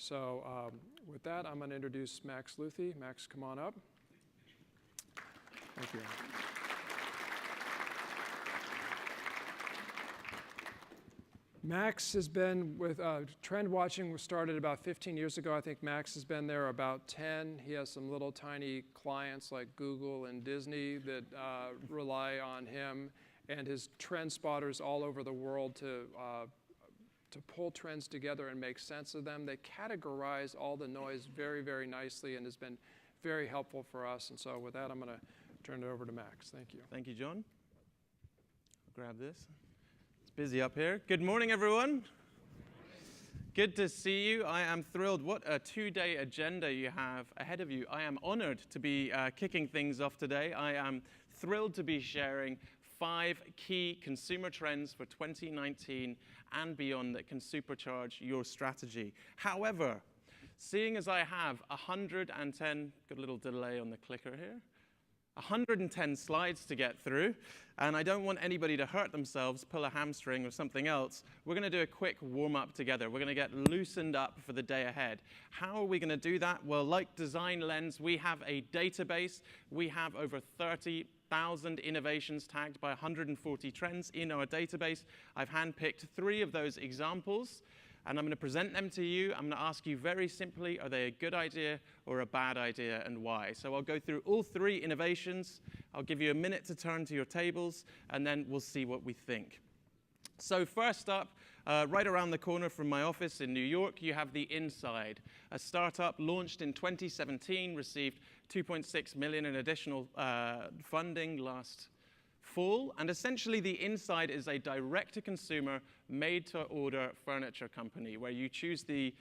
So with that, I'm going to introduce Max Luthy. Max, come on up. Thank you. Max has been with TrendWatching. Was started about 15 years ago. I think Max has been there about 10. He has some little tiny clients like Google and Disney that rely on him and his trend spotters all over the world to pull trends together and make sense of them. They categorize all the noise very, very nicely and has been very helpful for us. And so with that, I'm going to turn it over to Max. Thank you. Thank you, John. I'll grab this. It's busy up here. Good morning, everyone. Good to see you. I am thrilled. What a two-day agenda you have ahead of you. I am honored to be kicking things off today. I am thrilled to be sharing 5 key consumer trends for 2019 and beyond that can supercharge your strategy. However, seeing as I have 110, got a little delay on the clicker here, 110 slides to get through, and I don't want anybody to hurt themselves, pull a hamstring or something else, we're going to do a quick warm-up together. We're going to get loosened up for the day ahead. How are we going to do that? Well, like Design Lens, we have a database. We have over 30,000 innovations tagged by 140 trends in our database. I've handpicked 3 of those examples, and I'm going to present them to you. I'm going to ask you very simply, are they a good idea or a bad idea, and why? So I'll go through all 3 innovations. I'll give you a minute to turn to your tables, and then we'll see what we think. So first up, right around the corner from my office in New York, you have The Inside, a startup launched in 2017, received $2.6 million in additional funding last fall. And essentially, The Inside is a direct-to-consumer, made-to-order furniture company where you choose the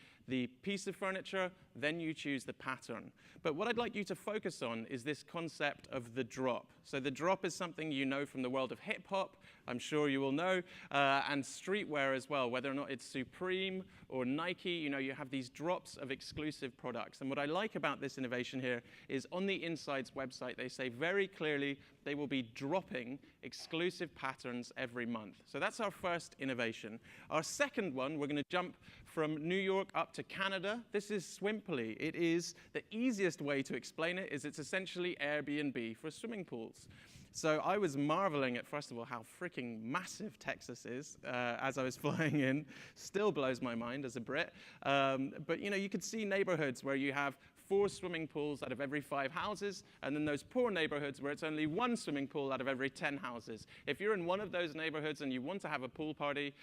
piece of furniture, then you choose the pattern. But what I'd like you to focus on is this concept of the drop. So the drop is something you know from the world of hip-hop, I'm sure you will know, and streetwear as well, whether or not it's Supreme or Nike, you know, you have these drops of exclusive products. And what I like about this innovation here is on The Inside's website, they say very clearly they will be dropping exclusive patterns every month. So that's our first innovation. Our second one, we're going to jump from New York up to Canada. This is Swimply. It is, the easiest way to explain it is it's essentially Airbnb for swimming pools. So I was marveling at, first of all, how freaking massive Texas is as I was flying in. Still blows my mind as a Brit. But you know, you could see neighborhoods where you have 4 swimming pools out of every 5 houses, and then those poor neighborhoods where it's only 1 swimming pool out of every 10 houses. If you're in one of those neighborhoods and you want to have a pool party,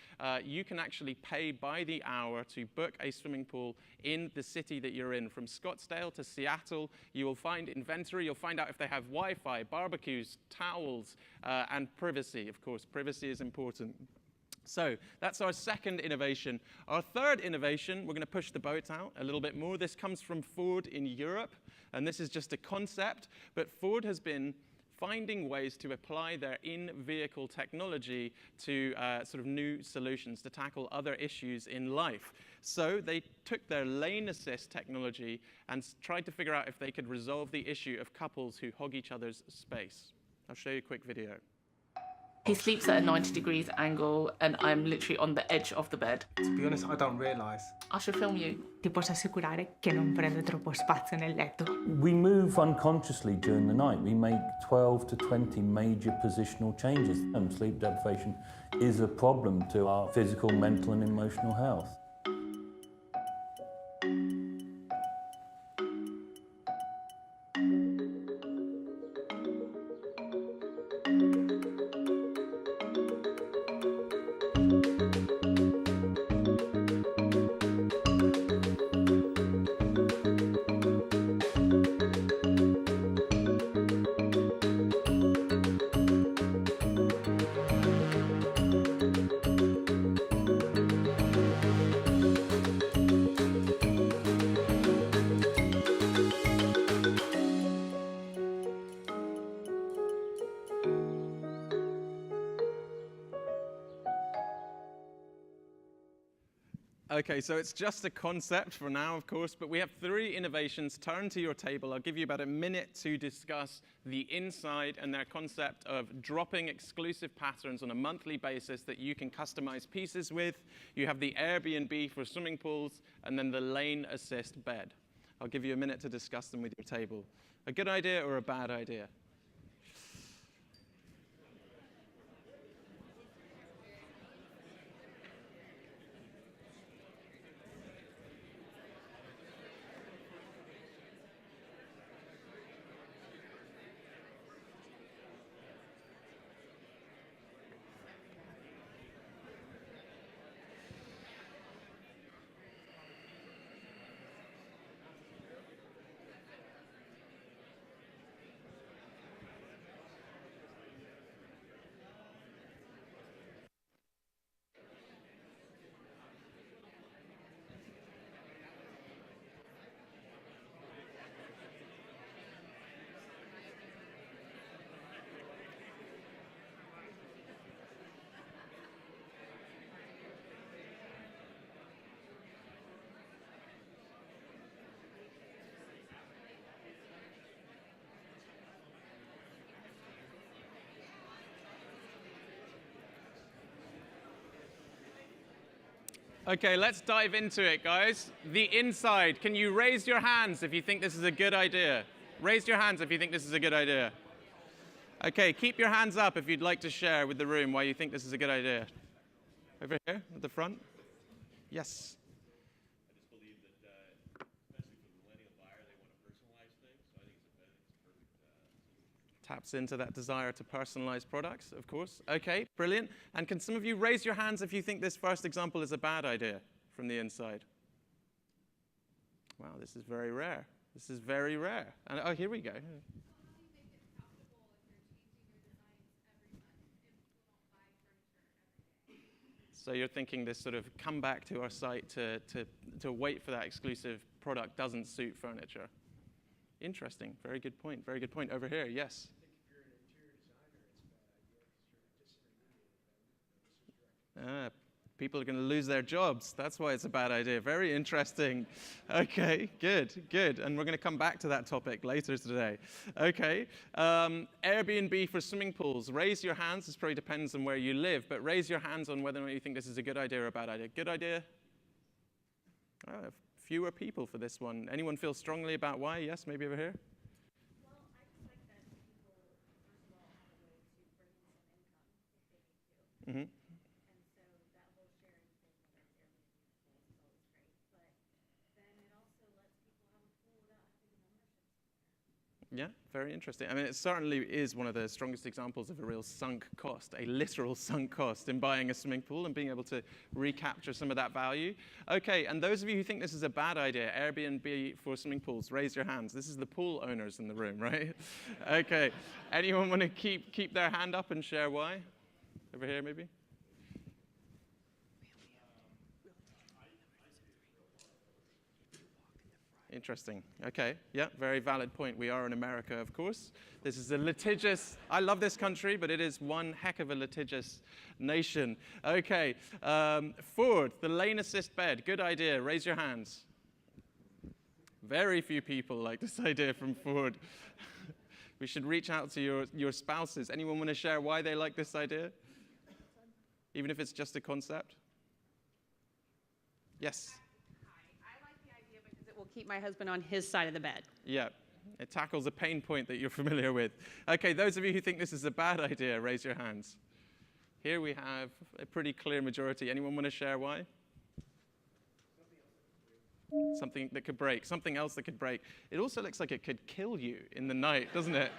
you can actually pay by the hour to book a swimming pool in the city that you're in. From Scottsdale to Seattle, you will find inventory. You'll find out if they have Wi-Fi, barbecues, towels, and privacy. Of course, privacy is important. So that's our second innovation. Our third innovation, we're going to push the boat out a little bit more. This comes from Ford in Europe, and this is just a concept, but Ford has been finding ways to apply their in-vehicle technology to sort of new solutions to tackle other issues in life. So they took their lane assist technology and tried to figure out if they could resolve the issue of couples who hog each other's space. I'll show you a quick video. He sleeps at a 90 degrees angle and I'm literally on the edge of the bed. To be honest, I don't realise. I should film you. Ti posso assicurare che non prende troppo spazio nel letto. We move unconsciously during the night. We make 12 to 20 major positional changes, and sleep deprivation is a problem to our physical, mental and emotional health. Okay, so it's just a concept for now, of course, but we have 3 innovations. Turn to your table. I'll give you about a minute to discuss the inside and their concept of dropping exclusive patterns on a monthly basis that you can customize pieces with. You have the Airbnb for swimming pools, and then the lane assist bed. I'll give you a minute to discuss them with your table. A good idea or a bad idea? Okay, let's dive into it, guys. The inside. Can you raise your hands if you think this is a good idea? Raise your hands if you think this is a good idea. Okay, keep your hands up if you'd like to share with the room why you think this is a good idea. Over here at the front. Yes. I just believe that, especially for the millennial buyer, they want to personalize things. So I think it's perfect. Taps into that desire to personalize products, of course. Okay, brilliant. And can some of you raise your hands if you think this first example is a bad idea from the inside? Wow, this is very rare. This is very rare. And oh, here we go. So you're thinking this sort of come back to our site to wait for that exclusive product doesn't suit furniture. Interesting. Very good point. Very good point. Over here, yes. People are going to lose their jobs. That's why it's a bad idea. Very interesting. Okay, good, good. And we're going to come back to that topic later today. Okay, Airbnb for swimming pools. Raise your hands. This probably depends on where you live, but raise your hands on whether or not you think this is a good idea or a bad idea. Good idea? Fewer people for this one. Anyone feel strongly about why? Yes, maybe over here? Well, I just like that people, first of all, have a way to bring in some income if they need to. Mm-hmm. And so that whole sharing thing, whether it's Airbnb is always great. But then it also lets people have a pool without having a membership somewhere. Yeah, very interesting. I mean, it certainly is one of the strongest examples of a real sunk cost, a literal sunk cost in buying a swimming pool and being able to recapture some of that value. Okay, and those of you who think this is a bad idea, Airbnb for swimming pools, raise your hands. This is the pool owners in the room, right? Okay, anyone want to keep their hand up and share why? Over here, maybe? Interesting. Okay. Yeah, very valid point. We are in America, of course. This is a litigious, I love this country, but it is one heck of a litigious nation. Okay. Ford, the lane assist bed. Good idea. Raise your hands. Very few people like this idea from Ford. We should reach out to your spouses. Anyone want to share why they like this idea? Even if it's just a concept? Yes. It will keep my husband on his side of the bed. Yeah, it tackles a pain point that you're familiar with. Okay, those of you who think this is a bad idea, raise your hands. Here we have a pretty clear majority. Anyone want to share why? Something that could break, something else that could break. It also looks like it could kill you in the night, doesn't it?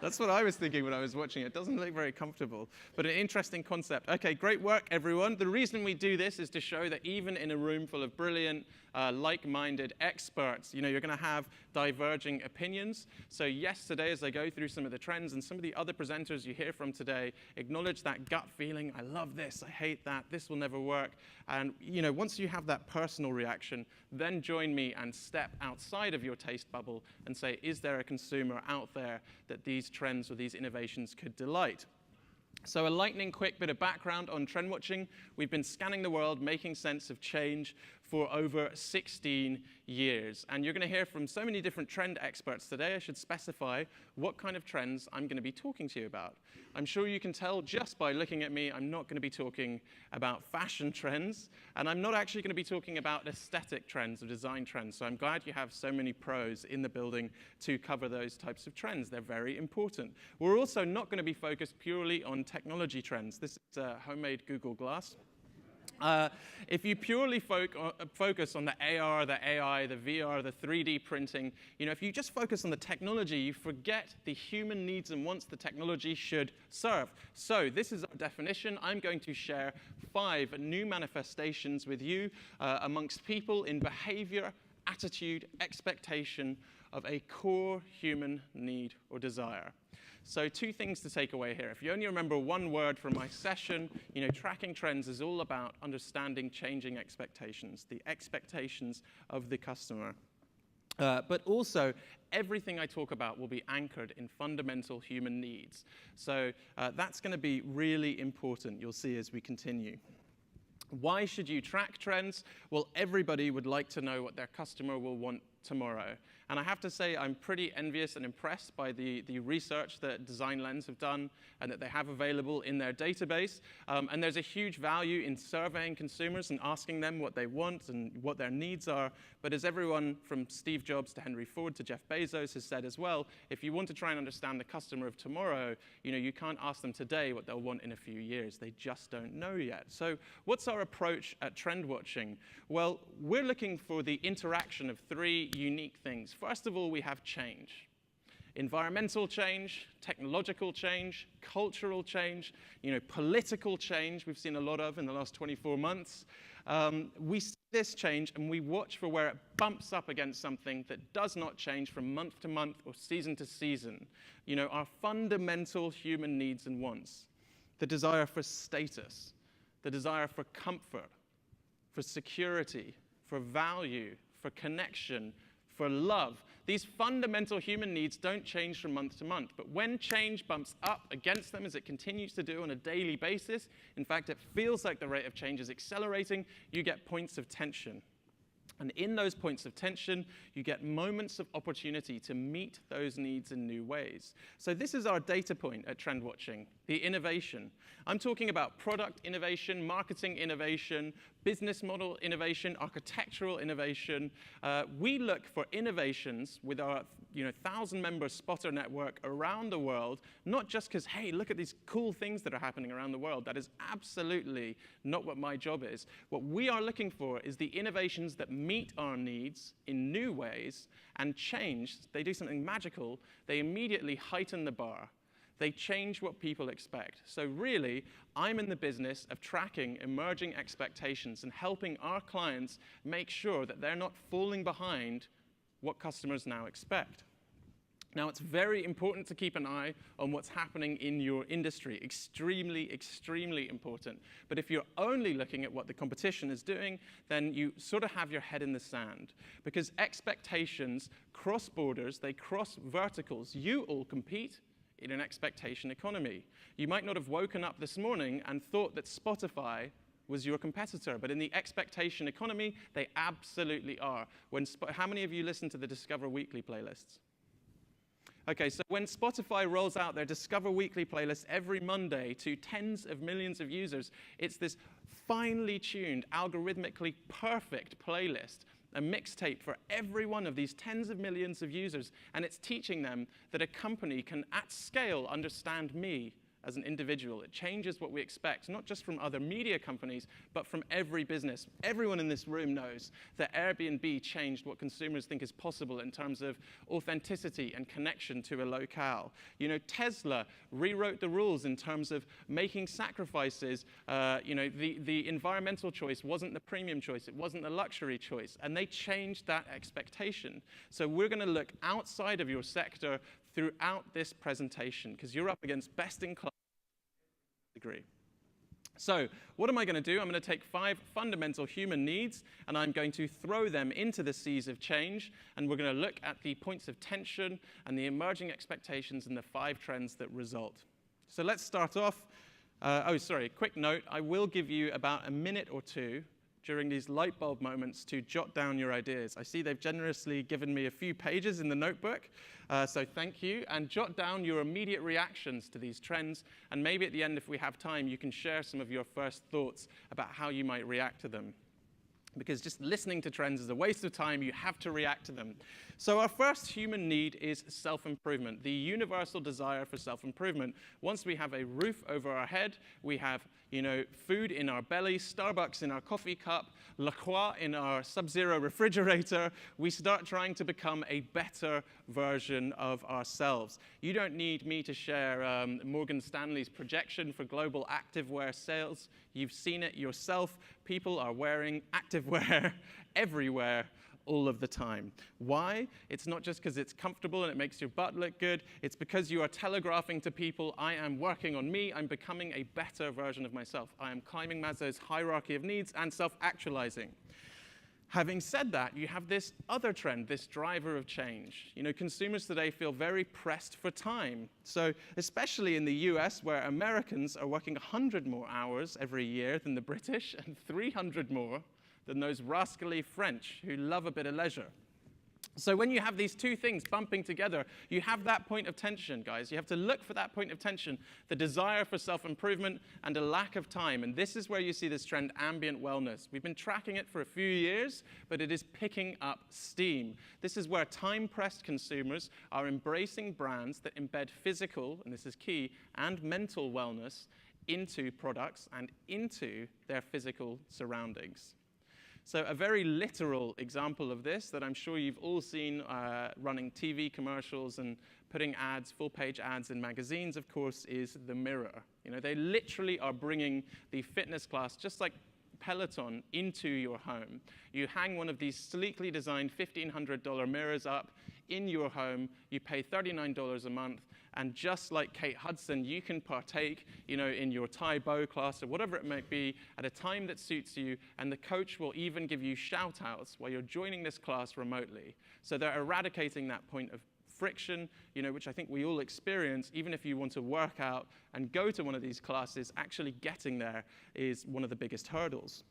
That's what I was thinking when I was watching it. It doesn't look very comfortable, but an interesting concept. Okay, great work, everyone. The reason we do this is to show that even in a room full of brilliant, like-minded experts, you're going to have diverging opinions. So yesterday, as I go through some of the trends and some of the other presenters you hear from today, acknowledge that gut feeling. I love this. I hate that. This will never work. And once you have that personal reaction, then join me and step outside of your taste bubble and say, is there a consumer out there that these trends or these innovations could delight? So a lightning quick bit of background on TrendWatching. We've been scanning the world, making sense of change for over 16 years. And you're going to hear from so many different trend experts today. I should specify what kind of trends I'm going to be talking to you about. I'm sure you can tell just by looking at me, I'm not going to be talking about fashion trends. And I'm not actually going to be talking about aesthetic trends or design trends. So I'm glad you have so many pros in the building to cover those types of trends. They're very important. We're also not going to be focused purely on technology trends. This is homemade Google Glass. If you purely focus on the AR, the AI, the VR, the 3D printing, if you just focus on the technology, you forget the human needs and wants the technology should serve. So this is our definition. I'm going to share 5 new manifestations with you amongst people in behavior, attitude, expectation of a core human need or desire. So 2 things to take away here. If you only remember one word from my session, tracking trends is all about understanding changing expectations, the expectations of the customer. But also, everything I talk about will be anchored in fundamental human needs. So that's going to be really important, you'll see as we continue. Why should you track trends? Well, everybody would like to know what their customer will want tomorrow. And I have to say, I'm pretty envious and impressed by the research that Design Lens have done and that they have available in their database. And there's a huge value in surveying consumers and asking them what they want and what their needs are. But as everyone from Steve Jobs to Henry Ford to Jeff Bezos has said as well, if you want to try and understand the customer of tomorrow, you can't ask them today what they'll want in a few years. They just don't know yet. So what's our approach at TrendWatching? Well, we're looking for the interaction of 3 unique things. First of all, we have change. Environmental change, technological change, cultural change, political change we've seen a lot of in the last 24 months. We see this change and we watch for where it bumps up against something that does not change from month to month or season to season. Our fundamental human needs and wants. The desire for status, the desire for comfort, for security, for value, for connection, for love. These fundamental human needs don't change from month to month, but when change bumps up against them, as it continues to do on a daily basis, in fact, it feels like the rate of change is accelerating, you get points of tension. And in those points of tension, you get moments of opportunity to meet those needs in new ways. So this is our data point at TrendWatching, the innovation. I'm talking about product innovation, marketing innovation, business model innovation, architectural innovation. We look for innovations with our 1,000-member spotter network around the world, not just because, hey, look at these cool things that are happening around the world. That is absolutely not what my job is. What we are looking for is the innovations that meet our needs in new ways and change. They do something magical. They immediately heighten the bar. They change what people expect. So really, I'm in the business of tracking emerging expectations and helping our clients make sure that they're not falling behind what customers now expect. Now, it's very important to keep an eye on what's happening in your industry. Extremely, extremely important. But if you're only looking at what the competition is doing, then you sort of have your head in the sand. Because expectations cross borders, they cross verticals. You all compete in an expectation economy. You might not have woken up this morning and thought that Spotify was your competitor, but in the expectation economy, they absolutely are. How many of you listen to the Discover Weekly playlists? Okay, so when Spotify rolls out their Discover Weekly playlist every Monday to tens of millions of users, it's this finely tuned, algorithmically perfect playlist, a mixtape for every one of these tens of millions of users, and it's teaching them that a company can, at scale, understand me as an individual. It changes what we expect, not just from other media companies, but from every business. Everyone in this room knows that Airbnb changed what consumers think is possible in terms of authenticity and connection to a locale. Tesla rewrote the rules in terms of making sacrifices. The environmental choice wasn't the premium choice. It wasn't the luxury choice. And they changed that expectation. So we're going to look outside of your sector throughout this presentation, because you're up against best-in-class degree. So what am I going to do? I'm going to take 5 fundamental human needs, and I'm going to throw them into the seas of change, and we're going to look at the points of tension and the emerging expectations and the 5 trends that result. So let's start off Quick note. I will give you about a minute or two during these light bulb moments to jot down your ideas. I see they've generously given me a few pages in the notebook, so thank you. And jot down your immediate reactions to these trends, and maybe at the end, if we have time, you can share some of your first thoughts about how you might react to them. Because just listening to trends is a waste of time. You have to react to them. So our first human need is self-improvement, the universal desire for self-improvement. Once we have a roof over our head, we have food in our belly, Starbucks in our coffee cup, La Croix in our Sub-Zero refrigerator, we start trying to become a better version of ourselves. You don't need me to share Morgan Stanley's projection for global activewear sales. You've seen it yourself. People are wearing activewear everywhere, all of the time. Why? It's not just because it's comfortable and it makes your butt look good. It's because you are telegraphing to people, I am working on me. I'm becoming a better version of myself. I am climbing Maslow's hierarchy of needs and self-actualizing. Having said that, you have this other trend, this driver of change. Consumers today feel very pressed for time. So especially in the US, where Americans are working 100 more hours every year than the British and 300 more than those rascally French who love a bit of leisure. So when you have these two things bumping together, you have that point of tension, guys. You have to look for that point of tension, the desire for self-improvement and a lack of time. And this is where you see this trend, ambient wellness. We've been tracking it for a few years, but it is picking up steam. This is where time-pressed consumers are embracing brands that embed physical, and this is key, and mental wellness into products and into their physical surroundings. So a very literal example of this that I'm sure you've all seen running TV commercials and putting ads, full-page ads in magazines, of course, is the mirror. They literally are bringing the fitness class, just like Peloton, into your home. You hang one of these sleekly designed $1,500 mirrors up in your home. You pay $39 a month. And just like Kate Hudson, you can partake, in your Thai bow class or whatever it might be at a time that suits you. And the coach will even give you shout-outs while you're joining this class remotely. So they're eradicating that point of friction, which I think we all experience. Even if you want to work out and go to one of these classes, actually getting there is one of the biggest hurdles.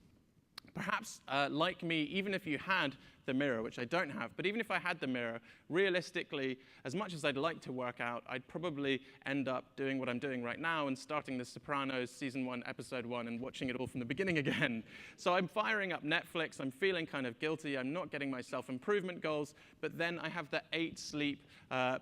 Perhaps, like me, even if you had the mirror, which I don't have, but even if I had the mirror, realistically, as much as I'd like to work out, I'd probably end up doing what I'm doing right now and starting The Sopranos Season 1, Episode 1, and watching it all from the beginning again. So I'm firing up Netflix. I'm feeling kind of guilty. I'm not getting my self-improvement goals. But then I have the 8-sleep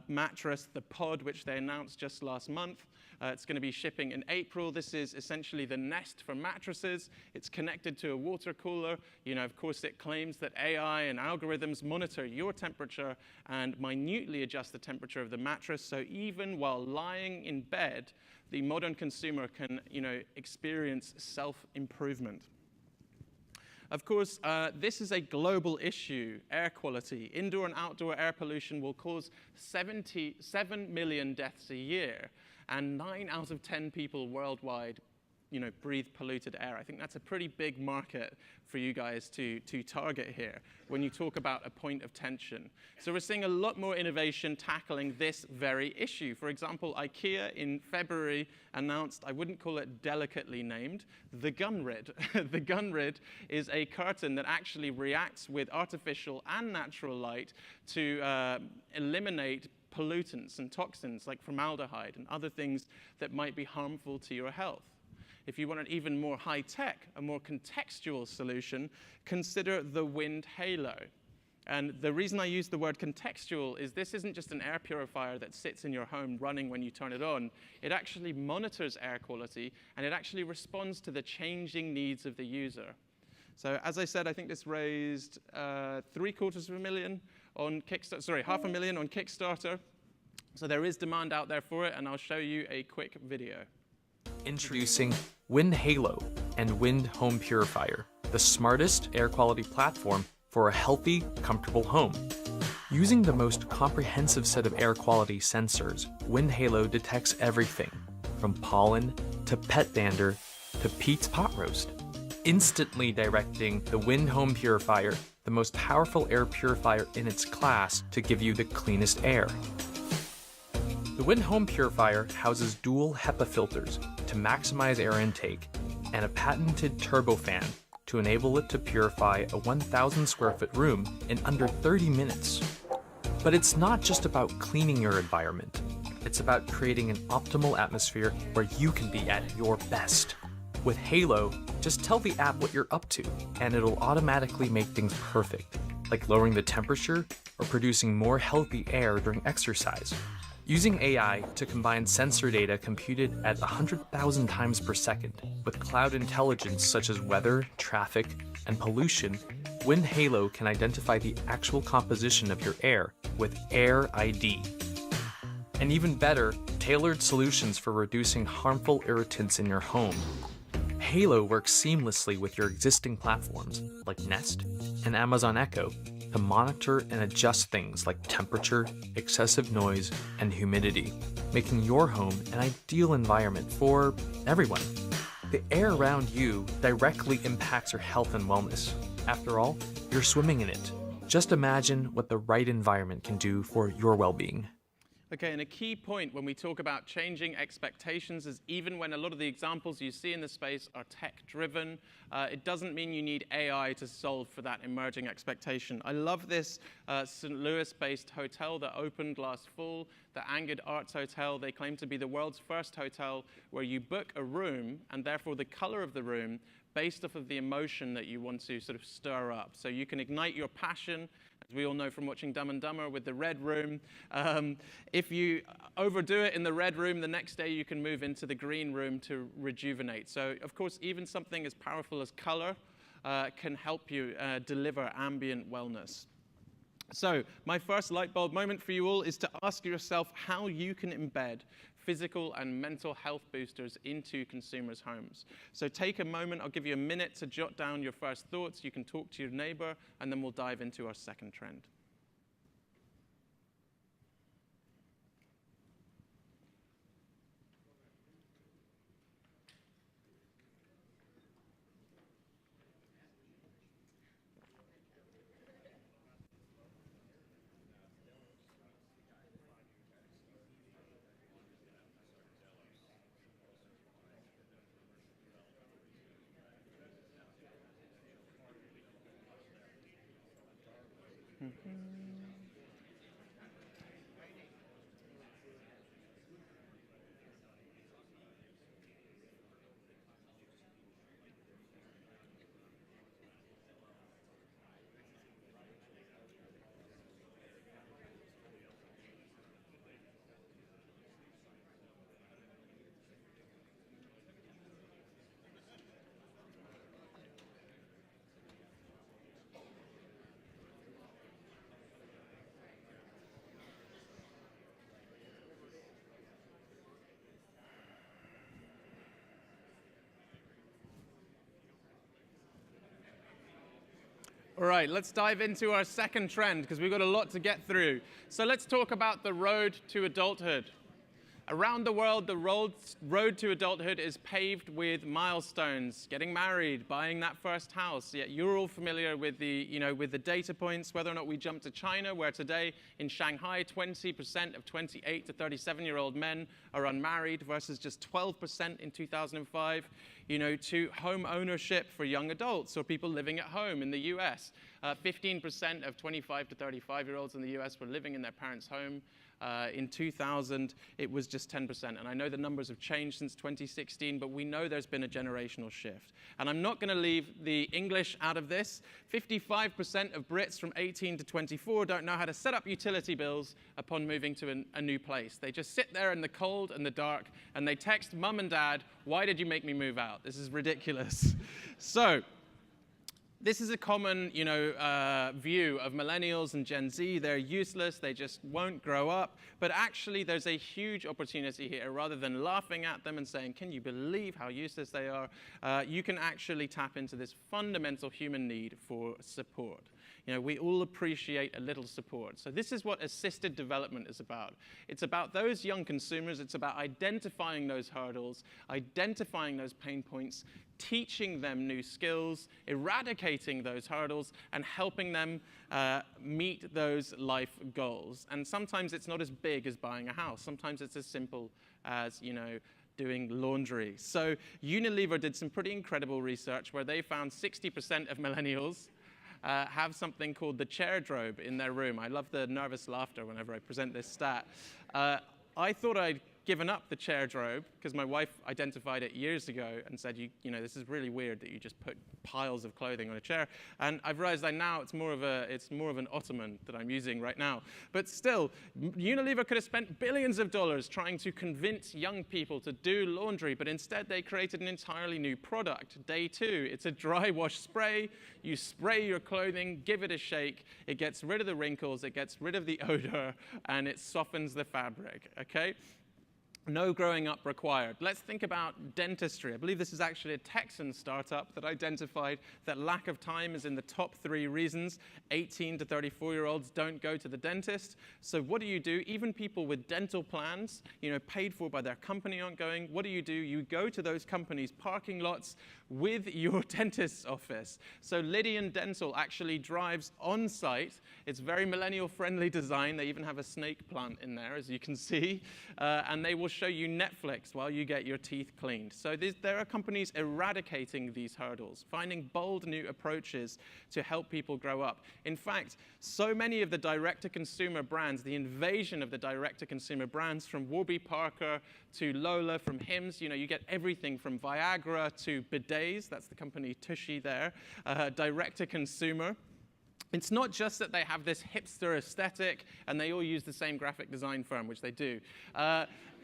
mattress, the Pod, which they announced just last month. It's going to be shipping in April. This is essentially the Nest for mattresses. It's connected to a water cooler. Of course, it claims that AI and algorithms monitor your temperature and minutely adjust the temperature of the mattress. So even while lying in bed, the modern consumer can, experience self-improvement. Of course, this is a global issue, air quality. Indoor and outdoor air pollution will cause 77 million deaths a year. And 9 out of 10 people worldwide, breathe polluted air. I think that's a pretty big market for you guys to target here when you talk about a point of tension. So we're seeing a lot more innovation tackling this very issue. For example, IKEA in February announced, I wouldn't call it delicately named, the Gunrid. The Gunrid is a curtain that actually reacts with artificial and natural light to eliminate pollutants and toxins like formaldehyde and other things that might be harmful to your health. If you want an even more high-tech, a more contextual solution, consider the Wind Halo. And the reason I use the word contextual is this isn't just an air purifier that sits in your home running when you turn it on. It actually monitors air quality, and it actually responds to the changing needs of the user. So as I said, I think this raised $750,000 on Kickstarter, sorry, $500,000 on Kickstarter. So there is demand out there for it, and I'll show you a quick video. Introducing Wind Halo and Wind Home Purifier, the smartest air quality platform for a healthy, comfortable home. Using the most comprehensive set of air quality sensors, Wind Halo detects everything from pollen to pet dander to Pete's pot roast, instantly directing the Wind Home Purifier, the most powerful air purifier in its class, to give you the cleanest air. The Wind Home Purifier houses dual HEPA filters to maximize air intake and a patented turbofan to enable it to purify a 1,000 square foot room in under 30 minutes. But it's not just about cleaning your environment. It's about creating an optimal atmosphere where you can be at your best. With Halo, just tell the app what you're up to, and it'll automatically make things perfect, like lowering the temperature or producing more healthy air during exercise. Using AI to combine sensor data computed at 100,000 times per second with cloud intelligence such as weather, traffic, and pollution, Wind Halo can identify the actual composition of your air with Air ID. And even better, tailored solutions for reducing harmful irritants in your home. Halo works seamlessly with your existing platforms like Nest and Amazon Echo to monitor and adjust things like temperature, excessive noise, and humidity, making your home an ideal environment for everyone. The air around you directly impacts your health and wellness. After all, you're swimming in it. Just imagine what the right environment can do for your well-being. Okay, and a key point when we talk about changing expectations is even when a lot of the examples you see in the space are tech-driven, it doesn't mean you need AI to solve for that emerging expectation. I love this St. Louis-based hotel that opened last fall, the Angered Arts Hotel. They claim to be the world's first hotel where you book a room, and therefore the color of the room based off of the emotion that you want to sort of stir up. So you can ignite your passion, as we all know from watching Dumb and Dumber with the red room. If you overdo it in the red room, the next day you can move into the green room to rejuvenate. So of course, even something as powerful as color can help you deliver ambient wellness. So my first light bulb moment for you all is to ask yourself how you can embed physical and mental health boosters into consumers' homes. So take a moment, I'll give you a minute to jot down your first thoughts. You can talk to your neighbor, and then we'll dive into our second trend. All right, let's dive into our second trend because we've got a lot to get through. So let's talk about the road to adulthood. Around the world, the road to adulthood is paved with milestones: getting married, buying that first house. Yet you're all familiar with the, with the data points, whether or not we jump to China, where today in Shanghai, 20% of 28 to 37-year-old men are unmarried versus just 12% in 2005, to home ownership for young adults or people living at home in the US. 15% of 25 to 35-year-olds in the US were living in their parents' home. In 2000, it was just 10%. And I know the numbers have changed since 2016, but we know there's been a generational shift. And I'm not going to leave the English out of this. 55% of Brits from 18 to 24 don't know how to set up utility bills upon moving to a new place. They just sit there in the cold and the dark, and they text mum and dad, "Why did you make me move out? This is ridiculous." So this is a common, view of millennials and Gen Z. They're useless. They just won't grow up. But actually, there's a huge opportunity here. Rather than laughing at them and saying, "Can you believe how useless they are?" You can actually tap into this fundamental human need for support. You know, we all appreciate a little support. So this is what assisted development is about. It's about those young consumers. It's about identifying those hurdles, identifying those pain points, teaching them new skills, eradicating those hurdles, and helping them meet those life goals. And sometimes it's not as big as buying a house. Sometimes it's as simple as, you know, doing laundry. So Unilever did some pretty incredible research where they found 60% of millennials have something called the chair drobe in their room. I love the nervous laughter whenever I present this stat. I thought I'd given up the chair drobe because my wife identified it years ago and said, you know, this is really weird that you just put piles of clothing on a chair. And I've realized that now it's more of an ottoman that I'm using right now. But still, Unilever could have spent billions of dollars trying to convince young people to do laundry, but instead they created an entirely new product, Day 2. It's a dry wash spray. You spray your clothing, give it a shake. It gets rid of the wrinkles, it gets rid of the odor, and it softens the fabric, okay? No growing up required. Let's think about dentistry. I believe this is actually a Texan startup that identified that lack of time is in the top 3 reasons 18 to 34-year-olds don't go to the dentist. So what do? Even people with dental plans, you know, paid for by their company aren't going. What do? You go to those companies' parking lots with your dentist's office. So Lydian Dental actually drives on site. It's very millennial-friendly design. They even have a snake plant in there, as you can see. And they will show you Netflix while you get your teeth cleaned. So there are companies eradicating these hurdles, finding bold new approaches to help people grow up. In fact, so many of the direct-to-consumer brands, the invasion of the direct-to-consumer brands from Warby Parker to Lola, from Hims, you know, you get everything from Viagra to bidets, that's the company Tushy there, direct-to-consumer. It's not just that they have this hipster aesthetic and they all use the same graphic design firm, which they do.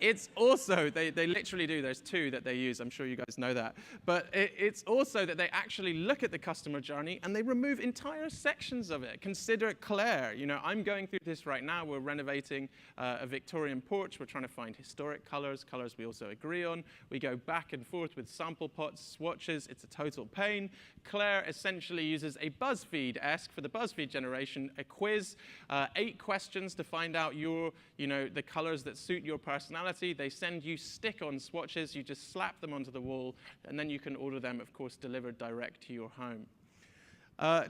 It's also, they literally do, there's 2 that they use, I'm sure you guys know that. But it's also that they actually look at the customer journey and they remove entire sections of it. Consider Claire. You know, I'm going through this right now. We're renovating a Victorian porch. We're trying to find historic colors we also agree on. We go back and forth with sample pots, swatches. It's a total pain. Claire essentially uses a BuzzFeed-esque, for the BuzzFeed generation, a quiz, 8 questions to find out the colors that suit your personality. They send you stick-on swatches. You just slap them onto the wall, and then you can order them, of course, delivered direct to your home.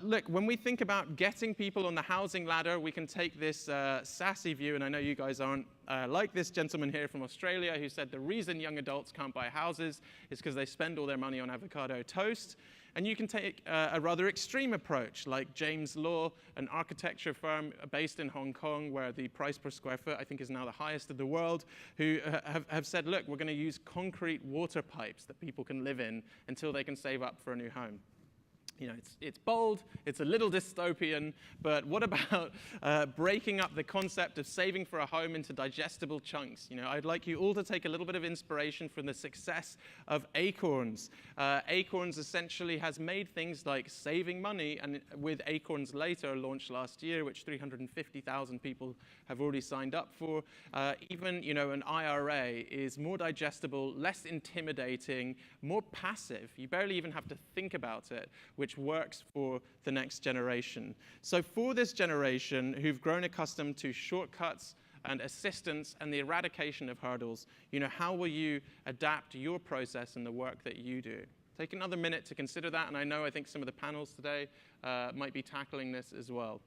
Look, when we think about getting people on the housing ladder, we can take this sassy view, and I know you guys aren't like this gentleman here from Australia who said the reason young adults can't buy houses is because they spend all their money on avocado toast. And you can take a rather extreme approach, like James Law, an architecture firm based in Hong Kong, where the price per square foot, I think, is now the highest in the world, who have said, look, we're going to use concrete water pipes that people can live in until they can save up for a new home. You know, it's bold, it's a little dystopian, but what about breaking up the concept of saving for a home into digestible chunks? You know, I'd like you all to take a little bit of inspiration from the success of Acorns. Acorns essentially has made things like saving money, and with Acorns Later, launched last year, which 350,000 people have already signed up for. Even, you know, an IRA is more digestible, less intimidating, more passive. You barely even have to think about it, which works for the next generation. So for this generation who've grown accustomed to shortcuts and assistance and the eradication of hurdles, you know, how will you adapt your process and the work that you do? Take another minute to consider that, and I think some of the panels today might be tackling this as well.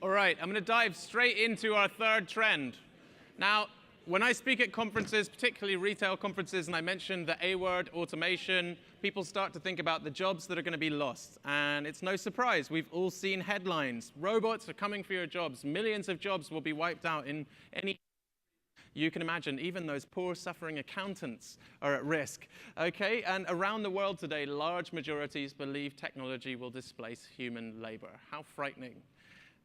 All right, I'm going to dive straight into our third trend. Now, when I speak at conferences, particularly retail conferences, and I mention the A word, automation, people start to think about the jobs that are going to be lost. And it's no surprise. We've all seen headlines. Robots are coming for your jobs. Millions of jobs will be wiped out in any... You can imagine even those poor, suffering accountants are at risk. Okay, and around the world today, large majorities believe technology will displace human labor. How frightening.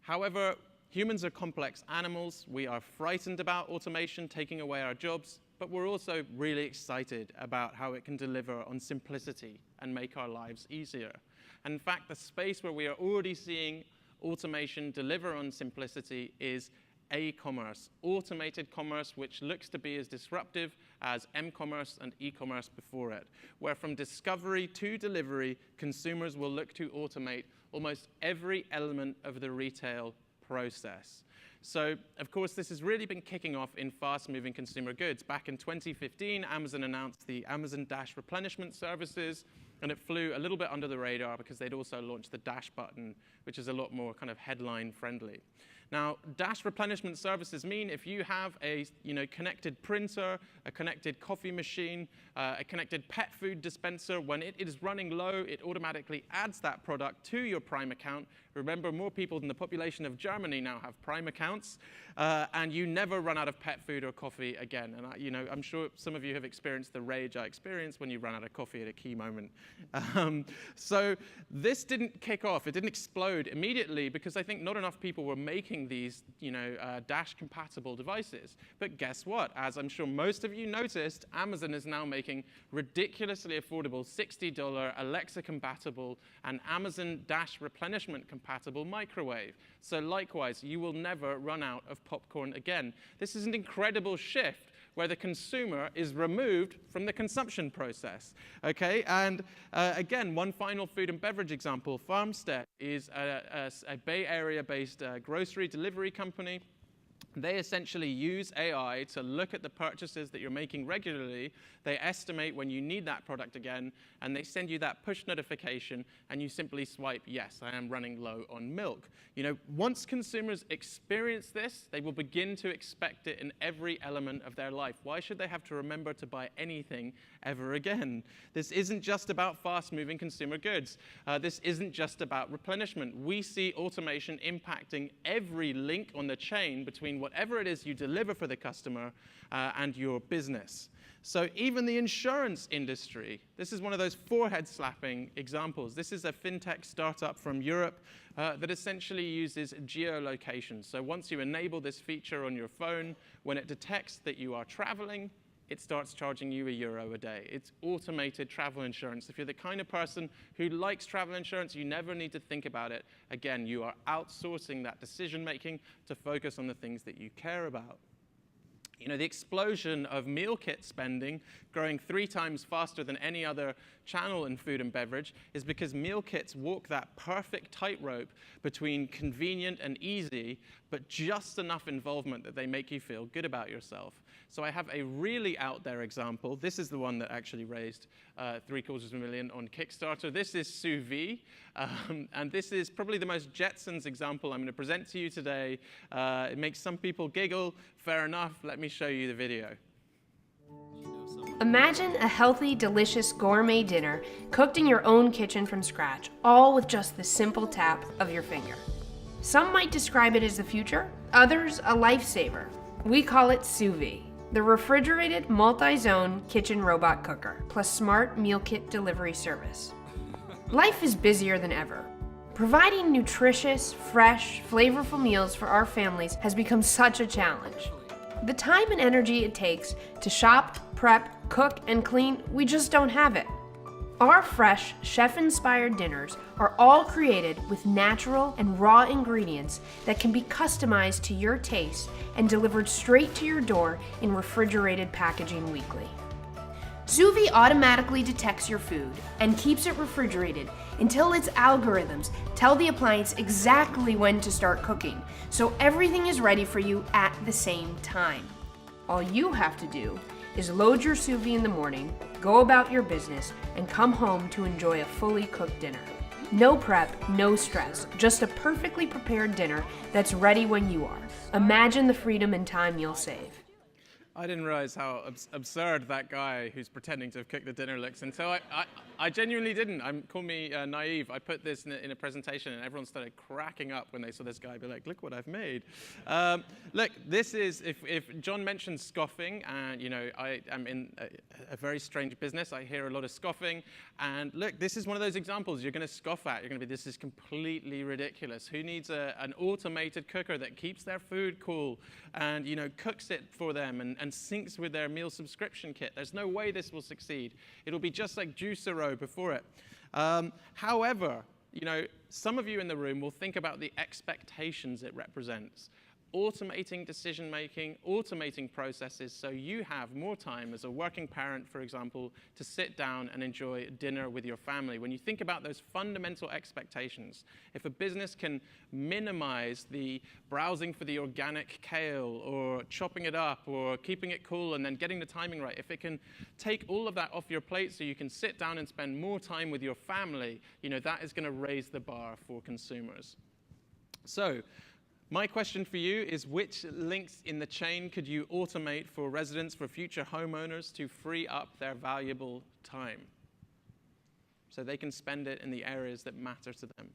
However, humans are complex animals. We are frightened about automation taking away our jobs, but we're also really excited about how it can deliver on simplicity and make our lives easier. And in fact, the space where we are already seeing automation deliver on simplicity is A-commerce, automated commerce, which looks to be as disruptive as M-commerce and e-commerce before it, where from discovery to delivery, consumers will look to automate almost every element of the retail process. So, of course, this has really been kicking off in fast-moving consumer goods. Back in 2015, Amazon announced the Amazon Dash replenishment services, and it flew a little bit under the radar because they'd also launched the Dash button, which is a lot more kind of headline-friendly. Now, Dash replenishment services mean if you have a connected printer, a connected coffee machine, a connected pet food dispenser, when it is running low, it automatically adds that product to your Prime account. Remember, more people than the population of Germany now have Prime accounts, and you never run out of pet food or coffee again. And I'm sure some of you have experienced the rage I experienced when you run out of coffee at a key moment. So this didn't kick off. It didn't explode immediately because I think not enough people were making these Dash-compatible devices. But guess what? As I'm sure most of you noticed, Amazon is now making ridiculously affordable $60 Alexa-compatible and Amazon Dash replenishment-compatible microwave. So likewise, you will never run out of popcorn again. This is an incredible shift where the consumer is removed from the consumption process. Okay, and again, one final food and beverage example. Farmstead is a Bay Area-based grocery delivery company. They essentially use AI to look at the purchases that you're making regularly. They estimate when you need that product again, and they send you that push notification, and you simply swipe, yes, I am running low on milk. Once consumers experience this, they will begin to expect it in every element of their life. Why should they have to remember to buy anything ever again? This isn't just about fast-moving consumer goods. This isn't just about replenishment. We see automation impacting every link on the chain between whatever it is you deliver for the customer and your business. So even the insurance industry, this is one of those forehead-slapping examples. This is a fintech startup from Europe that essentially uses geolocation. So once you enable this feature on your phone, when it detects that you are traveling, it starts charging you €1 a day. It's automated travel insurance. If you're the kind of person who likes travel insurance, you never need to think about it. Again, you are outsourcing that decision-making to focus on the things that you care about. The explosion of meal kit spending, growing 3 times faster than any other channel in food and beverage, is because meal kits walk that perfect tightrope between convenient and easy, but just enough involvement that they make you feel good about yourself. So I have a really out there example. This is the one that actually raised $750,000 on Kickstarter. This is sous vide, and this is probably the most Jetsons example I'm going to present to you today. It makes some people giggle. Fair enough. Let me show you the video. Imagine a healthy, delicious gourmet dinner cooked in your own kitchen from scratch, all with just the simple tap of your finger. Some might describe it as the future, others a lifesaver. We call it sous vide, the refrigerated multi-zone kitchen robot cooker, plus smart meal kit delivery service. Life is busier than ever. Providing nutritious, fresh, flavorful meals for our families has become such a challenge. The time and energy it takes to shop, prep, cook, and clean, we just don't have it. Our fresh, chef-inspired dinners are all created with natural and raw ingredients that can be customized to your taste and delivered straight to your door in refrigerated packaging weekly. Sous vide automatically detects your food and keeps it refrigerated until its algorithms tell the appliance exactly when to start cooking, so everything is ready for you at the same time. All you have to do is load your sous vide in the morning, go about your business, and come home to enjoy a fully cooked dinner. No prep, no stress, just a perfectly prepared dinner that's ready when you are. Imagine the freedom and time you'll save. I didn't realize how absurd that guy who's pretending to have cooked the dinner looks until I genuinely didn't. Call me naive. I put this in a presentation and everyone started cracking up when they saw this guy be like, look what I've made. Look, this is, if John mentioned scoffing, and I am in a very strange business. I hear a lot of scoffing. And look, this is one of those examples you're going to scoff at. You're going to be, this is completely ridiculous. Who needs an automated cooker that keeps their food cool and cooks it for them and syncs with their meal subscription kit? There's no way this will succeed. It'll be just like Juicero before it. However, some of you in the room will think about the expectations it represents. Automating decision-making, automating processes so you have more time as a working parent, for example, to sit down and enjoy dinner with your family. When you think about those fundamental expectations, if a business can minimize the browsing for the organic kale or chopping it up or keeping it cool and then getting the timing right, if it can take all of that off your plate so you can sit down and spend more time with your family, that is going to raise the bar for consumers. So, my question for you is, which links in the chain could you automate for residents, for future homeowners, to free up their valuable time so they can spend it in the areas that matter to them?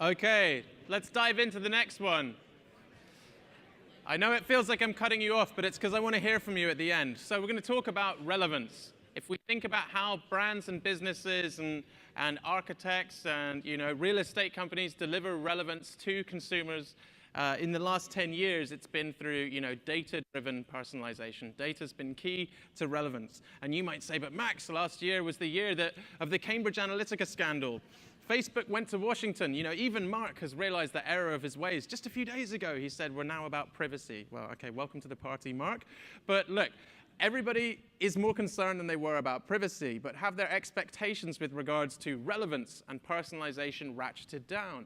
Okay, let's dive into the next one. I know it feels like I'm cutting you off, but it's because I want to hear from you at the end. So we're going to talk about relevance. If we think about how brands and businesses and architects and real estate companies deliver relevance to consumers, in the last 10 years, it's been through data-driven personalization. Data's been key to relevance. And you might say, but Max, last year was the year of the Cambridge Analytica scandal. Facebook went to Washington. Even Mark has realized the error of his ways. Just a few days ago, he said, we're now about privacy. Well, okay, welcome to the party, Mark. But look, everybody is more concerned than they were about privacy, but have their expectations with regards to relevance and personalization ratcheted down?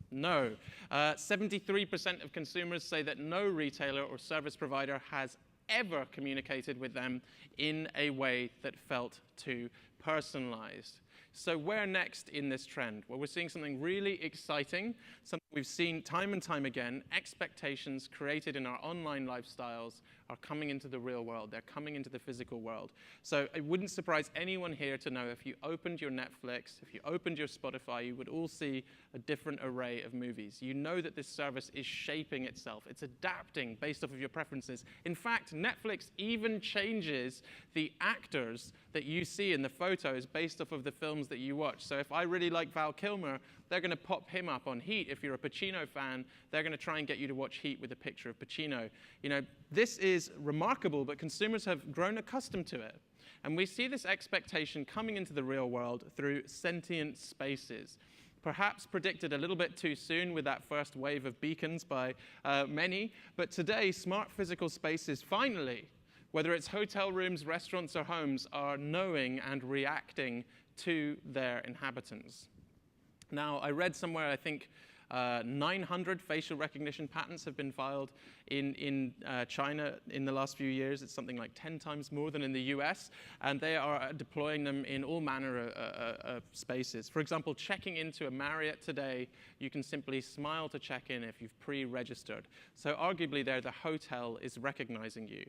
No. 73% of consumers say that no retailer or service provider has ever communicated with them in a way that felt too personalized. So where next in this trend? Well, we're seeing something really exciting, something we've seen time and time again. Expectations created in our online lifestyles are coming into the real world. They're coming into the physical world. So it wouldn't surprise anyone here to know if you opened your Netflix, if you opened your Spotify, you would all see a different array of movies. You know that this service is shaping itself. It's adapting based off of your preferences. In fact, Netflix even changes the actors that you see in the photos based off of the films that you watch. So if I really like Val Kilmer, they're going to pop him up on Heat. If you're a Pacino fan, they're going to try and get you to watch Heat with a picture of Pacino. This is remarkable, but consumers have grown accustomed to it. And we see this expectation coming into the real world through sentient spaces. Perhaps predicted a little bit too soon with that first wave of beacons by many, but today, smart physical spaces finally, whether it's hotel rooms, restaurants, or homes, are knowing and reacting to their inhabitants. Now, I read somewhere, I think, 900 facial recognition patents have been filed in China in the last few years. It's something like 10 times more than in the US, and they are deploying them in all manner of spaces. For example, checking into a Marriott today, you can simply smile to check in if you've pre-registered. So arguably there, the hotel is recognizing you.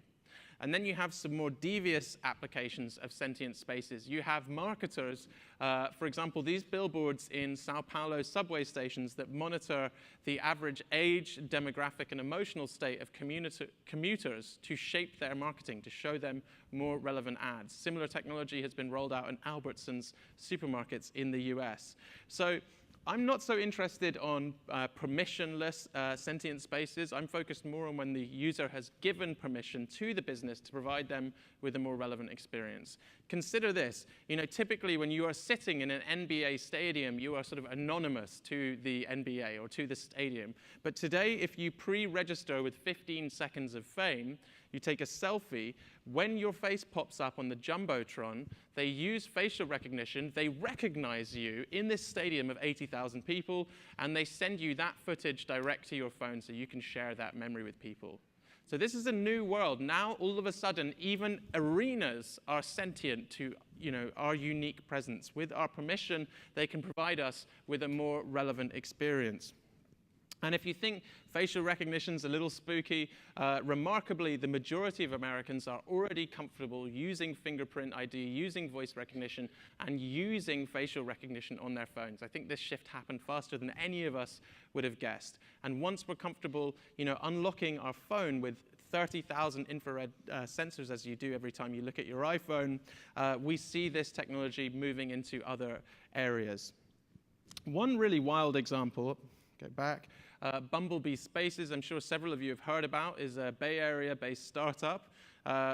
And then you have some more devious applications of sentient spaces. You have marketers, for example, these billboards in Sao Paulo subway stations that monitor the average age, demographic, and emotional state of commuters to shape their marketing, to show them more relevant ads. Similar technology has been rolled out in Albertsons supermarkets in the US. So I'm not so interested on permissionless sentient spaces. I'm focused more on when the user has given permission to the business to provide them with a more relevant experience. Consider this. Typically when you are sitting in an NBA stadium, you are sort of anonymous to the NBA or to the stadium. But today, if you pre-register with 15 seconds of fame, you take a selfie, when your face pops up on the Jumbotron, they use facial recognition, they recognize you in this stadium of 80,000 people, and they send you that footage direct to your phone so you can share that memory with people. So this is a new world. Now, all of a sudden, even arenas are sentient to our unique presence. With our permission, they can provide us with a more relevant experience. And if you think facial recognition's a little spooky, remarkably, the majority of Americans are already comfortable using fingerprint ID, using voice recognition, and using facial recognition on their phones. I think this shift happened faster than any of us would have guessed. And once we're comfortable, unlocking our phone with 30,000 infrared sensors, as you do every time you look at your iPhone, we see this technology moving into other areas. One really wild example, go back, Bumblebee Spaces, I'm sure several of you have heard about, is a Bay Area-based startup,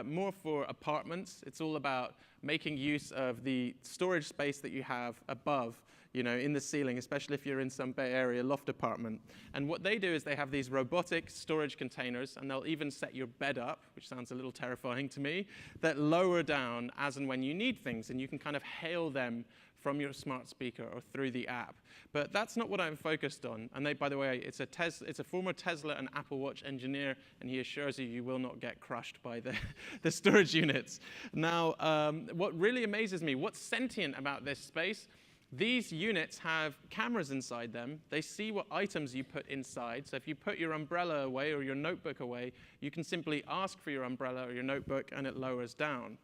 more for apartments. It's all about making use of the storage space that you have above, in the ceiling, especially if you're in some Bay Area loft apartment. And what they do is they have these robotic storage containers, and they'll even set your bed up, which sounds a little terrifying to me, that lower down as and when you need things, and you can kind of hail them from your smart speaker or through the app. But that's not what I'm focused on. And by the way, it's a former Tesla and Apple Watch engineer, and he assures you you will not get crushed by the storage units. Now, what really amazes me, what's sentient about this space, these units have cameras inside them. They see what items you put inside. So if you put your umbrella away or your notebook away, you can simply ask for your umbrella or your notebook, and it lowers down.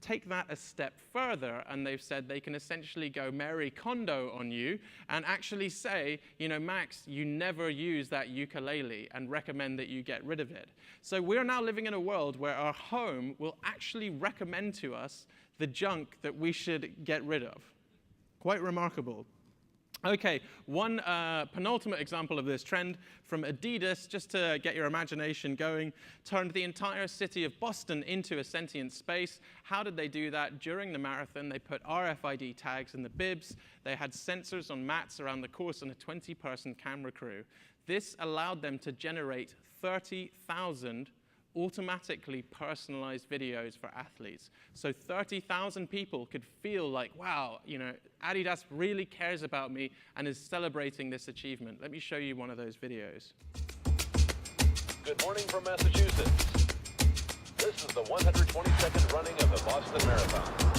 Take that a step further, and they've said they can essentially go Marie Kondo on you and actually say, Max, you never use that ukulele, and recommend that you get rid of it. So we're now living in a world where our home will actually recommend to us the junk that we should get rid of. Quite remarkable. Okay, one penultimate example of this trend from Adidas, just to get your imagination going, turned the entire city of Boston into a sentient space. How did they do that? During the marathon, they put RFID tags in the bibs. They had sensors on mats around the course and a 20-person camera crew. This allowed them to generate 30,000 automatically personalized videos for athletes. So 30,000 people could feel like, wow, Adidas really cares about me and is celebrating this achievement. Let me show you one of those videos. Good morning from Massachusetts. This is the 122nd running of the Boston Marathon.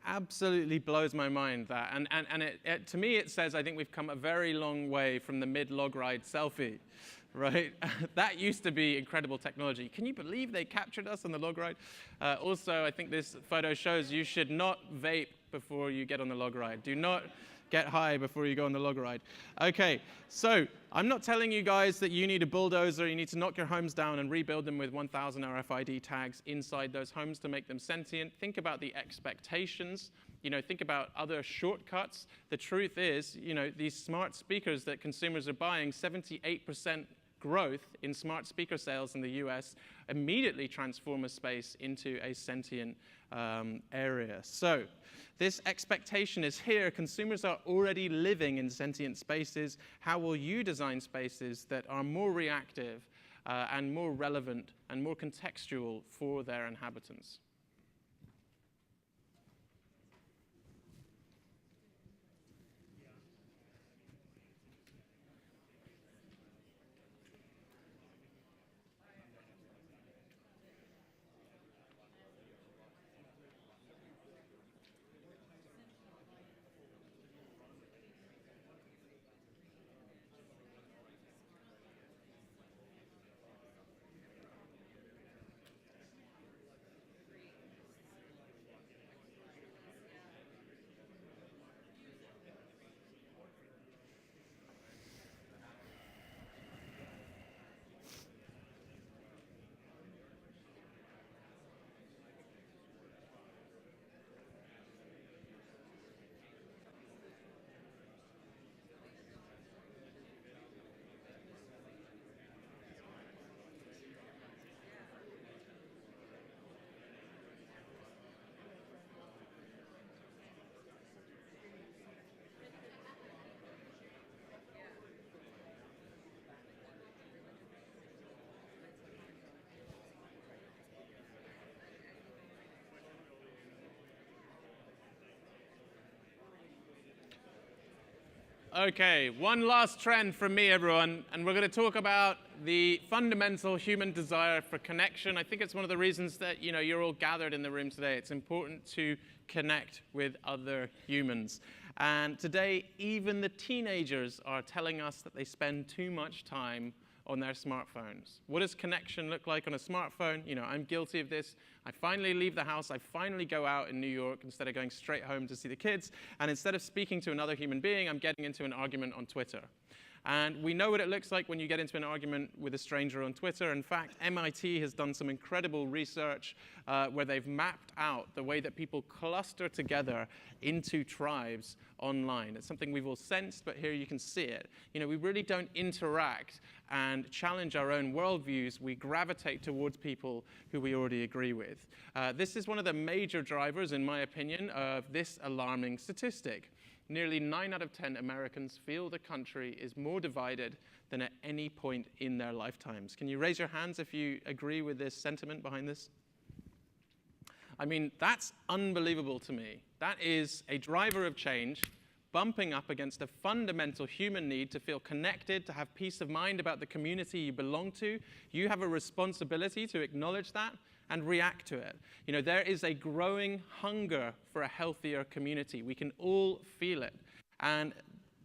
Absolutely blows my mind, that. And to me, it says, I think we've come a very long way from the mid-log ride selfie, right? That used to be incredible technology. Can you believe they captured us on the log ride? Also, I think this photo shows you should not vape before you get on the log ride. Do not Get high before you go on the log ride. Okay, so I'm not telling you guys that you need a bulldozer, you need to knock your homes down and rebuild them with 1,000 RFID tags inside those homes to make them sentient. Think about the expectations. Think about other shortcuts. The truth is, these smart speakers that consumers are buying, 78% growth in smart speaker sales in the US immediately transform a space into a sentient area. So this expectation is here. Consumers are already living in sentient spaces. How will you design spaces that are more reactive and more relevant and more contextual for their inhabitants? Okay, one last trend from me, everyone, and we're going to talk about the fundamental human desire for connection. I think it's one of the reasons that you're all gathered in the room today. It's important to connect with other humans. And today, even the teenagers are telling us that they spend too much time on their smartphones. What does connection look like on a smartphone? I'm guilty of this. I finally leave the house. I finally go out in New York instead of going straight home to see the kids. And instead of speaking to another human being, I'm getting into an argument on Twitter. And we know what it looks like when you get into an argument with a stranger on Twitter. In fact, MIT has done some incredible research where they've mapped out the way that people cluster together into tribes online. It's something we've all sensed, but here you can see it. We really don't interact and challenge our own worldviews. We gravitate towards people who we already agree with. This is one of the major drivers, in my opinion, of this alarming statistic. Nearly 9 out of 10 Americans feel the country is more divided than at any point in their lifetimes. Can you raise your hands if you agree with this sentiment behind this? I mean, that's unbelievable to me. That is a driver of change bumping up against a fundamental human need to feel connected, to have peace of mind about the community you belong to. You have a responsibility to acknowledge that and react to it. There is a growing hunger for a healthier community. We can all feel it. And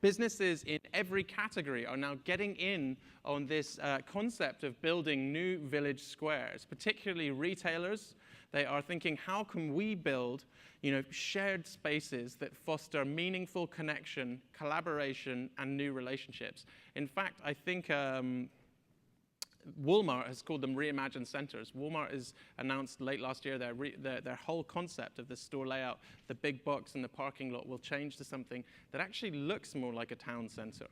businesses in every category are now getting in on this concept of building new village squares, particularly retailers. They are thinking, how can we build shared spaces that foster meaningful connection, collaboration, and new relationships? In fact, I think Walmart has called them reimagined centers. Walmart has announced late last year their whole concept of the store layout, the big box and the parking lot will change to something that actually looks more like a town center.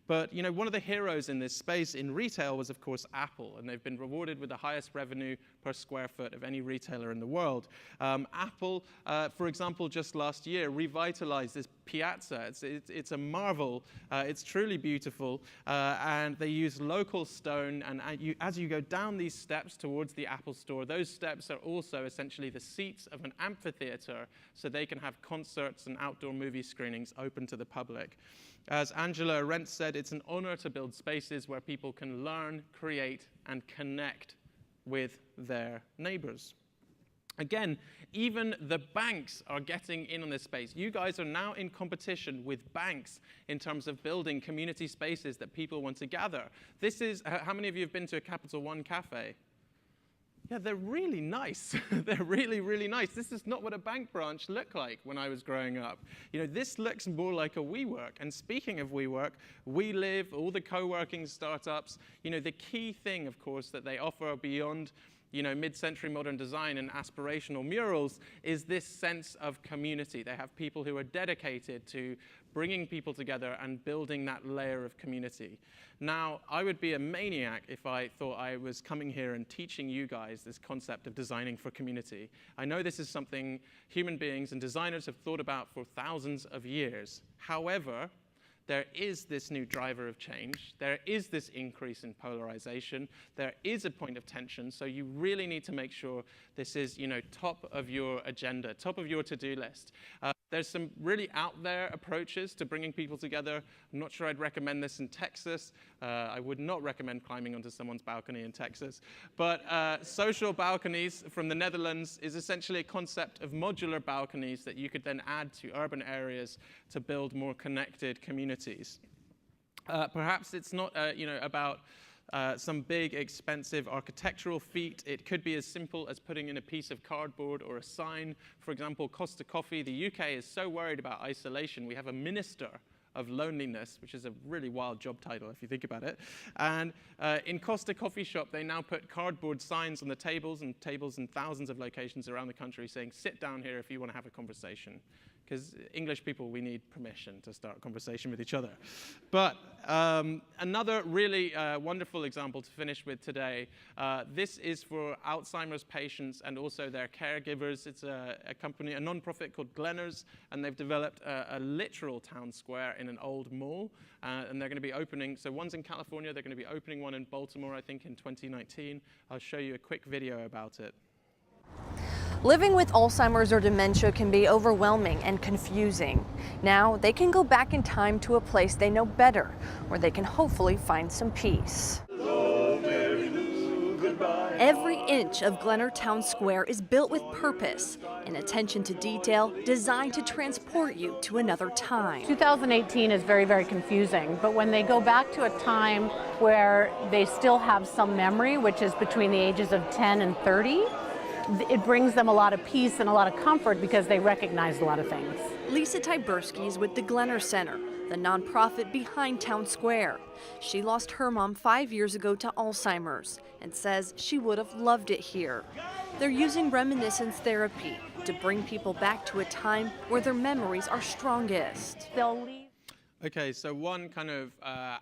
But one of the heroes in this space in retail was, of course, Apple, and they've been rewarded with the highest revenue per square foot of any retailer in the world. Apple, for example, just last year revitalized this piazza. It's a marvel. It's truly beautiful, and they use local stone. And as you go down these steps towards the Apple store, those steps are also essentially the seats of an amphitheater, so they can have concerts and outdoor movie screenings open to the public. As Angela Arendt said, it's an honor to build spaces where people can learn, create, and connect with their neighbors. Again, even the banks are getting in on this space. You guys are now in competition with banks in terms of building community spaces that people want to gather. This is, how many of you have been to a Capital One cafe? Yeah, they're really nice. They're really, really nice. This is not what a bank branch looked like when I was growing up. You know, this looks more like a WeWork. And speaking of WeWork, WeLive, all the co-working startups, you know, the key thing, of course, that they offer beyond, you know, mid-century modern design and aspirational murals is this sense of community. They have people who are dedicated to bringing people together and building that layer of community. Now, I would be a maniac if I thought I was coming here and teaching you guys this concept of designing for community. I know this is something human beings and designers have thought about for thousands of years. However, there is this new driver of change. There is this increase in polarization. There is a point of tension. So you really need to make sure this is, you know, top of your agenda, top of your to-do list. There's some really out there approaches to bringing people together. I'm not sure I'd recommend this in Texas. I would not recommend climbing onto someone's balcony in Texas. But social balconies from the Netherlands is essentially a concept of modular balconies that you could then add to urban areas to build more connected communities. Perhaps it's not you know, about some big, expensive architectural feat. It could be as simple as putting in a piece of cardboard or a sign. For example, Costa Coffee, the UK is so worried about isolation. We have a minister of loneliness, which is a really wild job title if you think about it. And in Costa Coffee Shop, they now put cardboard signs on the tables in thousands of locations around the country saying, sit down here if you want to have a conversation. Because English people, we need permission to start a conversation with each other. But another really wonderful example to finish with today, this is for Alzheimer's patients and also their caregivers. It's a company, a non-profit called Glenners, and they've developed a literal town square in an old mall. And they're going to be opening, so one's in California, they're going to be opening one in Baltimore, I think, in 2019. I'll show you a quick video about it. Living with Alzheimer's or dementia can be overwhelming and confusing. Now they can go back in time to a place they know better, where they can hopefully find some peace. Every inch of Glenner Town Square is built with purpose and attention to detail designed to transport you to another time. 2018 is very, very confusing, but when they go back to a time where they still have some memory, which is between the ages of 10 and 30, it brings them a lot of peace and a lot of comfort because they recognize a lot of things. Lisa Tyberski is with the Glenner Center, the nonprofit behind Town Square. She lost her mom 5 years ago to Alzheimer's and says she would have loved it here. They're using reminiscence therapy to bring people back to a time where their memories are strongest. They'll leave. Okay, so one kind of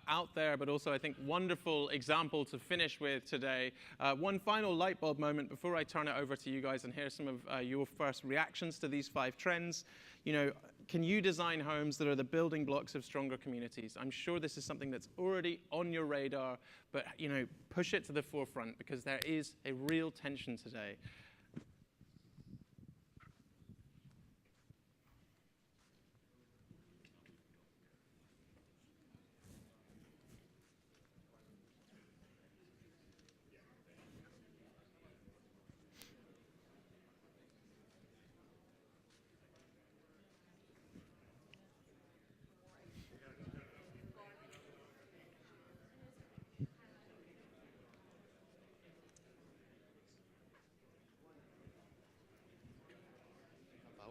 out there, but also I think wonderful example to finish with today. One final light bulb moment before I turn it over to you guys and hear some of your first reactions to these 5 trends. You know, can you design homes that are the building blocks of stronger communities? I'm sure this is something that's already on your radar, but you know, push it to the forefront because there is a real tension today.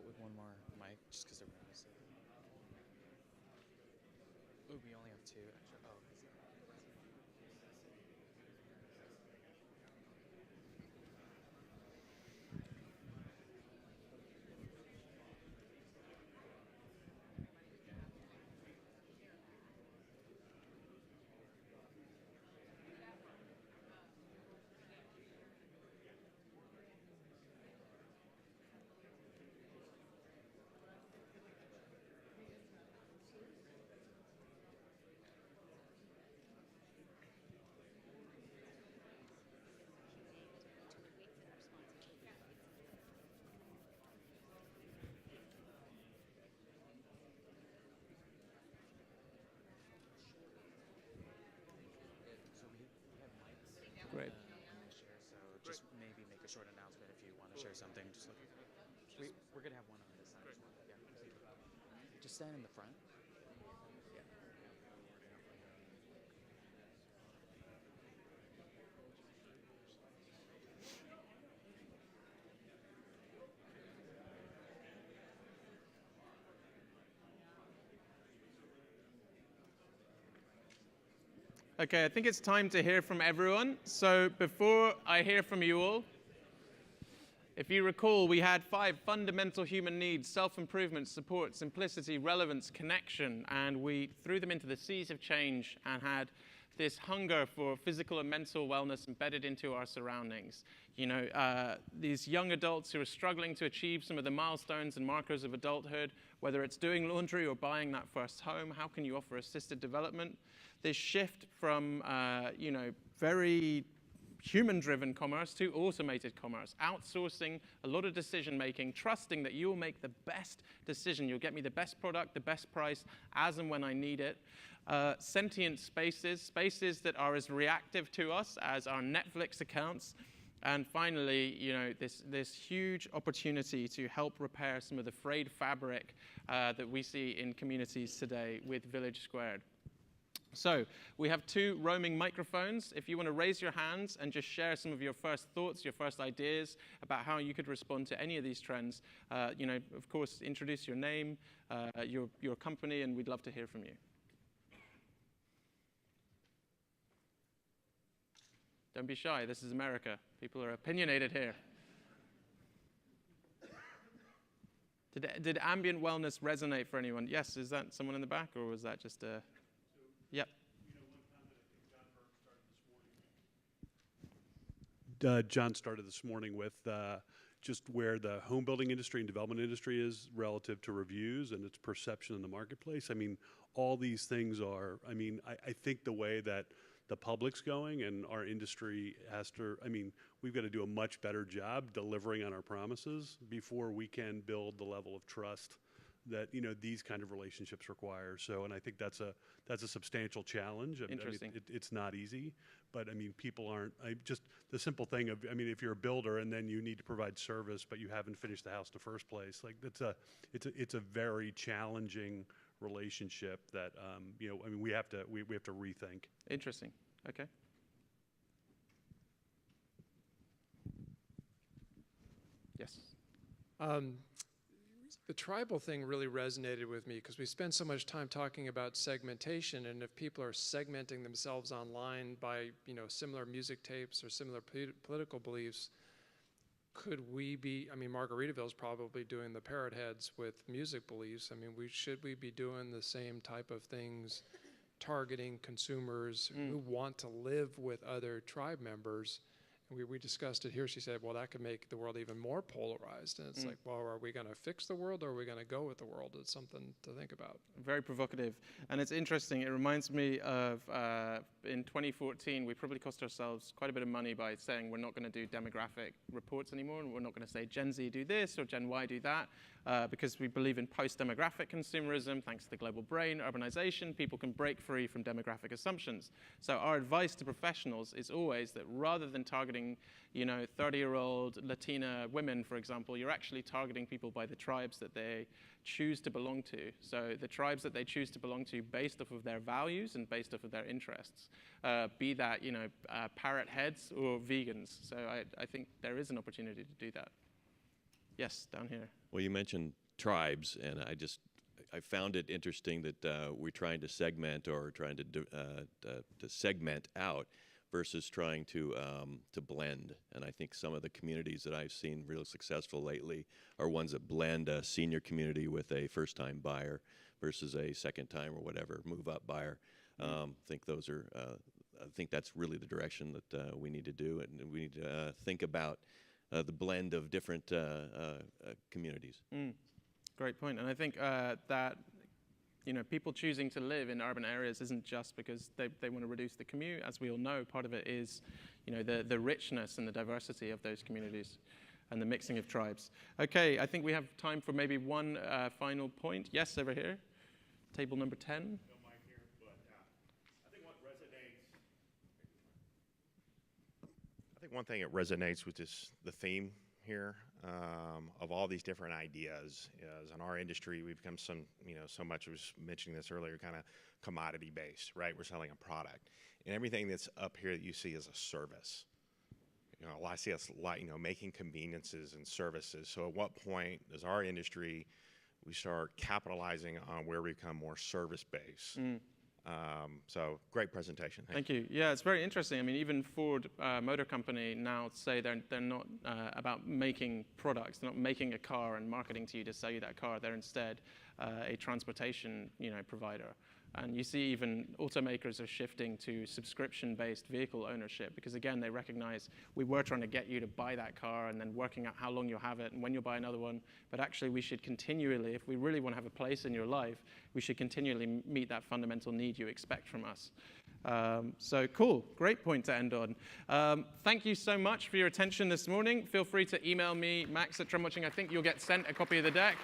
With one more mic, just because everyone's. Ooh, we only have 2. Actually, oh. Great. So just maybe make a short announcement if you want to share something. Just look. We're going to have one on this side as well. Yeah. Just stand in the front. Yeah. Okay, I think it's time to hear from everyone. So before I hear from you all, if you recall, we had 5 fundamental human needs: self-improvement, support, simplicity, relevance, connection, and we threw them into the seas of change and had this hunger for physical and mental wellness embedded into our surroundings. You know, these young adults who are struggling to achieve some of the milestones and markers of adulthood, whether it's doing laundry or buying that first home, how can you offer assisted development? This shift from, you know, very human-driven commerce to automated commerce, outsourcing a lot of decision-making, trusting that you'll make the best decision. You'll get me the best product, the best price, as and when I need it. Sentient spaces, spaces that are as reactive to us as our Netflix accounts. And finally, you know, this huge opportunity to help repair some of the frayed fabric that we see in communities today with Village Squared. So we have 2 roaming microphones. If you want to raise your hands and just share some of your first thoughts, your first ideas about how you could respond to any of these trends, you know, of course, introduce your name, your company, and we'd love to hear from you. Don't be shy. This is America. People are opinionated here. Did ambient wellness resonate for anyone? Yes, is that someone in the back, or was that just a... Yep. John started this morning with just where the home building industry and development industry is relative to reviews and its perception in the marketplace. I mean, all these things are, I mean, I think the way that the public's going and our industry has to, I mean, we've got to do a much better job delivering on our promises before we can build the level of trust that, you know, these kind of relationships require. So, and I think that's a substantial challenge. Interesting. I mean, it's not easy, but I mean, people aren't, just the simple thing of, I mean, if you're a builder and then you need to provide service, but you haven't finished the house in the first place, like it's a very challenging relationship that, you know, I mean, we have to rethink. Interesting. Okay. Yes. The tribal thing really resonated with me because we spend so much time talking about segmentation, and if people are segmenting themselves online by, you know, similar music tapes or similar political beliefs, could we be, I mean, Margaritaville's probably doing the parrot heads with music beliefs. I mean, should we be doing the same type of things, targeting consumers who want to live with other tribe members? We discussed it here. She said, well, that could make the world even more polarized. And it's like, well, are we going to fix the world or are we going to go with the world? It's something to think about. Very provocative. And it's interesting. It reminds me of in 2014, we probably cost ourselves quite a bit of money by saying we're not going to do demographic reports anymore. And we're not going to say Gen Z do this or Gen Y do that because we believe in post-demographic consumerism. Thanks to the global brain, urbanization, people can break free from demographic assumptions. So our advice to professionals is always that rather than targeting, you know, 30-year-old Latina women, for example, you're actually targeting people by the tribes that they choose to belong to. So the tribes that they choose to belong to based off of their values and based off of their interests, be that, you know, parrot heads or vegans. So I think there is an opportunity to do that. Yes, down here. Well, you mentioned tribes, and I found it interesting that we're trying to segment or trying to segment out versus trying to blend. And I think some of the communities that I've seen really successful lately are ones that blend a senior community with a first-time buyer versus a second-time or whatever move-up buyer. I think those are. I think that's really the direction that we need to do, and we need to think about the blend of different communities. Great point. And I think that, you know, people choosing to live in urban areas isn't just because they want to reduce the commute. As we all know, part of it is, you know, the richness and the diversity of those communities and the mixing of tribes. Okay, I think we have time for maybe one final point. Yes, over here, table number 10. I think one thing that resonates with the theme here of all these different ideas is in our industry we've become so much, I was mentioning this earlier, kind of commodity based, right? We're selling a product, and everything that's up here that you see is a service. You know, I see us making conveniences and services. So at what point does our industry we start capitalizing on where we become more service based So great presentation. Thank you. Yeah, it's very interesting. I mean, even Ford Motor Company now say they're not about making products. They're not making a car and marketing to you to sell you that car. They're instead a transportation, provider. And you see even automakers are shifting to subscription-based vehicle ownership because, again, they recognize we were trying to get you to buy that car and then working out how long you'll have it and when you'll buy another one. But actually, we should continually, if we really want to have a place in your life, we should continually meet that fundamental need you expect from us. So cool, great point to end on. Thank you so much for your attention this morning. Feel free to email me, Max at TrendWatching. I think you'll get sent a copy of the deck.